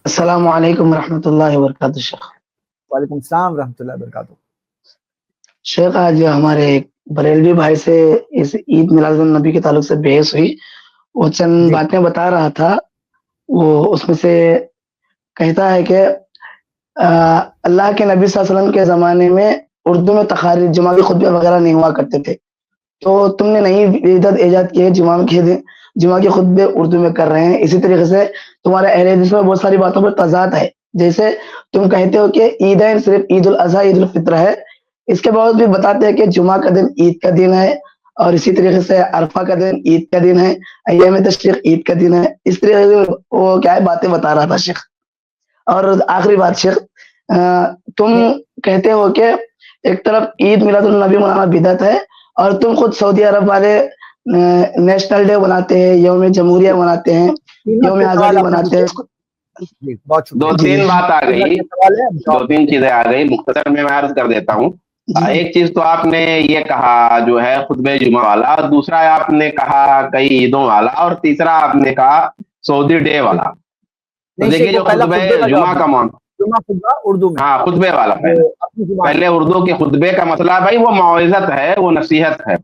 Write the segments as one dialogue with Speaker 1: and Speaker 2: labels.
Speaker 1: السلام علیکم ورحمۃ اللہ وبرکاتہ شیخ۔
Speaker 2: وعلیکم السلام ورحمۃ اللہ وبرکاتہ۔
Speaker 1: شیخ آج ہمارے ایک بریلوی بھائی سے اس عید میلاد النبی کے تعلق سے بحث ہوئی، وہ چند
Speaker 2: جی
Speaker 1: باتیں بتا رہا تھا۔ وہ اس میں سے کہتا ہے کہ اللہ کے نبی صلی اللہ علیہ وسلم کے زمانے میں اردو میں تقاریر جمعہ کے خطبے وغیرہ نہیں ہوا کرتے تھے، تو تم نے نئی بدعت ایجاد کی ہے، جمعہ کے خطبے اردو میں کر رہے ہیں۔ اسی طریقے سے تمہارے اہل حدیث میں بہت ساری باتوں پر تضاد ہے، جیسے تم کہتے ہو کہ عیدین صرف عید الاضحیٰ عید الفطر ہے، اس کے باوجود بھی بتاتے ہیں کہ جمعہ کا دن عید کا دن ہے، اور اسی طریقے سے عرفہ کا دن عید کا دن ہے، ایام تشریق عید کا دن ہے۔ اس طریقے سے وہ کیا ہے باتیں بتا رہا تھا شیخ۔ اور آخری بات شیخ، تم کہتے ہو کہ ایک طرف عید میلاد النبی منانا بدعت ہے، اور تم خود سعودی عرب والے نیشنل ڈے مناتے ہیں، یوم جمہوریہ مناتے ہیں، یوم آزادی مناتے ہیں۔
Speaker 2: جی بہت
Speaker 3: دو
Speaker 2: شکریہ۔
Speaker 3: تین بات آ گئی،
Speaker 2: سوال ہے
Speaker 3: دو تین چیزیں آ گئی، مختصر میں عرض کر دیتا ہوں۔ ایک چیز تو آپ نے یہ کہا جو ہے خطبہ جمعہ والا، دوسرا آپ نے کہا کئی عیدوں والا، اور تیسرا آپ نے کہا سعودی ڈے والا۔ تو
Speaker 2: نہیں،
Speaker 3: دیکھیے جو
Speaker 2: پہلا
Speaker 3: خطبہ
Speaker 2: خطبے کا
Speaker 3: جمعہ
Speaker 2: جواب
Speaker 3: کا
Speaker 2: جمعہ خطبہ اردو میں،
Speaker 3: ہاں خطبے والا
Speaker 2: اپنی زبان
Speaker 3: پہلے اردو کے خطبے کا مسئلہ بھائی وہ موعظت ہے، وہ نصیحت ہے،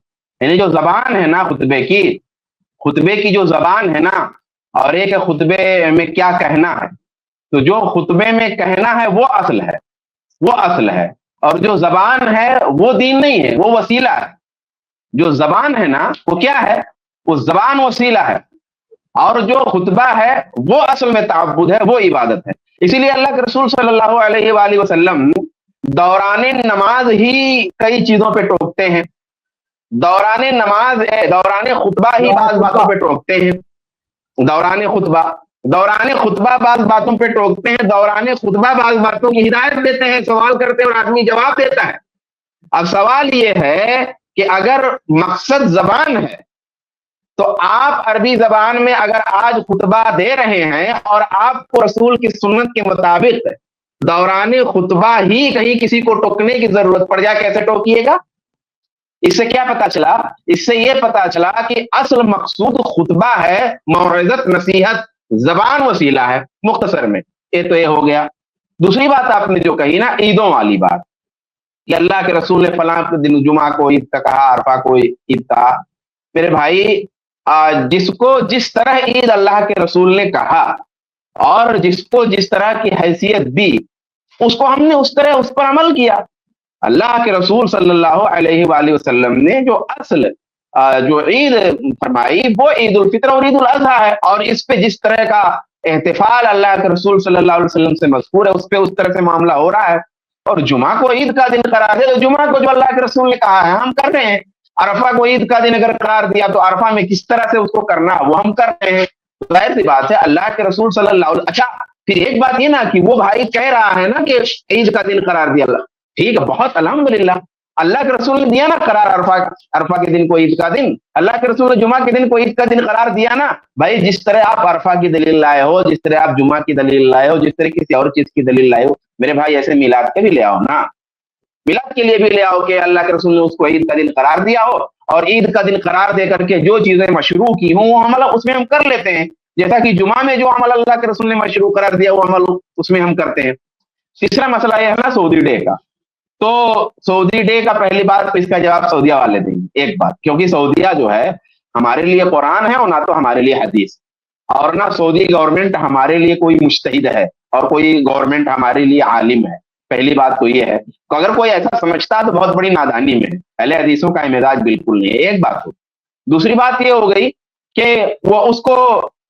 Speaker 3: یعنی جو زبان ہے نا خطبے کی جو زبان ہے نا، اور ایک خطبے میں کیا کہنا ہے، تو جو خطبے میں کہنا ہے وہ اصل ہے، اور جو زبان ہے وہ دین نہیں ہے، وہ وسیلہ ہے۔ جو زبان ہے نا وہ کیا ہے، وہ زبان وسیلہ ہے، اور جو خطبہ ہے وہ اصل میں تعبد ہے، وہ عبادت ہے۔ اسی لیے اللہ کے رسول صلی اللہ علیہ وآلہ وسلم دوران نماز ہی کئی چیزوں پہ ٹوکتے ہیں، دوران خطبہ ہی بعض باتوں پہ ٹوکتے ہیں، دوران خطبہ بعض باتوں پہ ٹوکتے ہیں، دوران خطبہ بعض باتوں کی ہدایت دیتے ہیں، سوال کرتے ہیں اور آدمی جواب دیتا ہے۔ اب سوال یہ ہے کہ اگر مقصد زبان ہے تو آپ عربی زبان میں اگر آج خطبہ دے رہے ہیں اور آپ کو رسول کی سنت کے مطابق دوران خطبہ ہی کہیں کسی کو ٹوکنے کی ضرورت پڑ جائے، کیسے ٹوکیے گا؟ اس سے کیا پتا چلا؟ اس سے یہ پتا چلا کہ اصل مقصود خطبہ ہے، موعظت، نصیحت، زبان وسیلہ ہے۔ مختصر میں یہ تو یہ ہو گیا۔ دوسری بات آپ نے جو کہی نا عیدوں والی بات، کہ اللہ کے رسول نے فلاں دن جمعہ کو عید کا کہا، عرفہ کو عید کہا، میرے بھائی جس کو جس طرح عید اللہ کے رسول نے کہا اور جس کو جس طرح کی حیثیت دی، اس کو ہم نے اس طرح اس پر عمل کیا۔ اللہ کے رسول صلی اللہ علیہ وآلہ وسلم نے جو اصل جو عید فرمائی وہ عید الفطر اور عید الاضحیٰ ہے، اور اس پہ جس طرح کا احتفال اللہ کے رسول صلی اللہ علیہ وسلم سے مذکور ہے اس پہ اس طرح سے معاملہ ہو رہا ہے۔ اور جمعہ کو عید کا دن قرار دے تو جمعہ کو جو اللہ کے رسول نے کہا ہے ہم کر رہے ہیں، عرفہ کو عید کا دن اگر قرار دیا تو عرفہ میں کس طرح سے اس کو کرنا وہ ہم کر رہے ہیں۔ ظاہر سی بات ہے اللہ کے رسول صلی اللہ علیہ وسلم۔ اچھا پھر ایک بات یہ نا کہ وہ بھائی کہہ رہا ہے نا کہ عید کا دن قرار دیا اللہ، ٹھیک ہے، بہت الحمدللہ، اللہ کے رسول نے دیا نا قرار عرفہ کے دن کو عید کا دن، اللہ کے رسول نے جمعہ کے دن کو عید کا دن قرار دیا نا۔ بھائی جس طرح آپ عرفہ کی دلیل لائے ہو، جس طرح آپ جمعہ کی دلیل لائے ہو، جس طرح کسی اور چیز کی دلیل لائے ہو، میرے بھائی ایسے میلاد کے بھی لے آؤ نا، میلاد کے لیے بھی لے آؤ کہ اللہ کے رسول نے اس کو عید کا دن قرار دیا ہو، اور عید کا دن قرار دے کر کے جو چیزیں مشروع کی ہوں وہ عمل اس میں ہم کر لیتے ہیں، جیسا کہ جمعہ میں جو عمل اللہ کے رسول نے مشروع قرار دیا وہ عمل اس میں ہم کرتے ہیں۔ تیسرا مسئلہ یہ ہے نا سعودی ڈے کا، تو سعودی ڈے کا پہلی بات اس کا جواب سعودیہ والے دیں گے، ایک بات، کیونکہ سعودیہ جو ہے ہمارے لیے قرآن ہے اور نہ تو ہمارے لیے حدیث، اور نہ سعودی گورنمنٹ ہمارے لیے کوئی مجتہد ہے اور کوئی گورنمنٹ ہمارے لیے عالم ہے۔ پہلی بات تو یہ ہے کہ اگر کوئی ایسا سمجھتا تو بہت بڑی نادانی میں ہے، اہل حدیثوں کا مزاج بالکل نہیں ہے، ایک بات ہو۔ دوسری بات یہ ہو گئی کہ وہ اس کو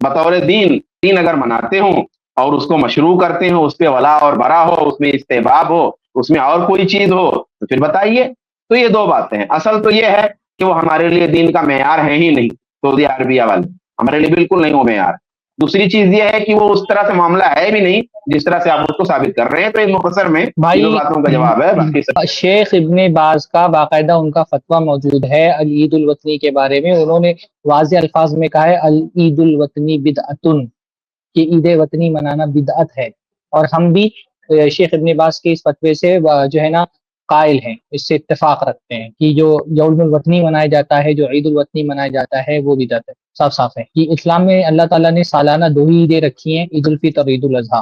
Speaker 3: بطور دین اگر مناتے ہوں اور اس کو مشروع کرتے ہوں، اس پہ ولا اور برا ہو، اس میں استحباب ہو، اس میں اور کوئی چیز ہو تو پھر بتائیے۔ تو یہ دو باتیں ہیں، اصل تو یہ ہے کہ وہ ہمارے لیے دین کا معیار ہے ہی نہیں، سعودی عربیہ والے ہمارے لیے بالکل نہیں وہ معیار۔ دوسری چیز یہ ہے کہ وہ اس طرح سے معاملہ ہے بھی نہیں جس طرح سے آپ اس کو ثابت کر رہے ہیں۔ تو ایک مختصر میں تینوں باتوں کا جواب ہے۔ باقی
Speaker 4: شیخ ابن باز کا باقاعدہ ان کا فتویٰ موجود ہے العید الوطنی کے بارے میں، انہوں نے واضح الفاظ میں کہا ہے العید الوطنی بدعتن، کہ عید وطنی منانا بدعت ہے، اور ہم بھی شیخ ابن باز کے اس فتوے سے جو ہے نا قائل ہیں، اس سے اتفاق رکھتے ہیں کہ جو یوم الوطنی منایا جاتا ہے، جو عید الوطنی منایا جاتا ہے وہ بدعت ہے، صاف صاف ہے کہ اسلام میں اللہ تعالیٰ نے سالانہ دو ہی عیدیں رکھی ہیں، عید الفطر اور عید الاضحیٰ،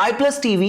Speaker 5: iPlus TV